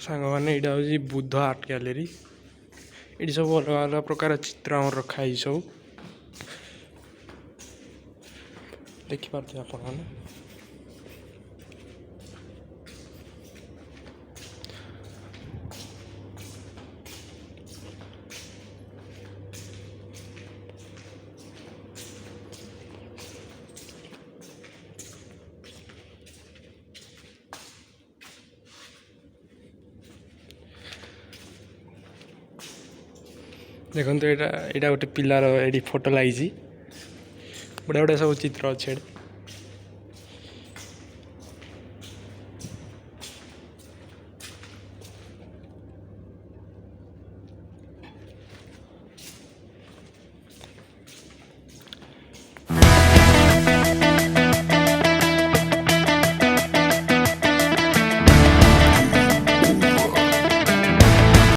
सांग मैंने यहाँ हूँ बुद्ध आर्ट गैलरी। ये सब अलग अलग प्रकार चित्र आम रखाई सब देखिपे आप देखो। यहाँ गोटे पिलार ये फोटो लगी बढ़िया बढ़िया सब चित्र अच्छे।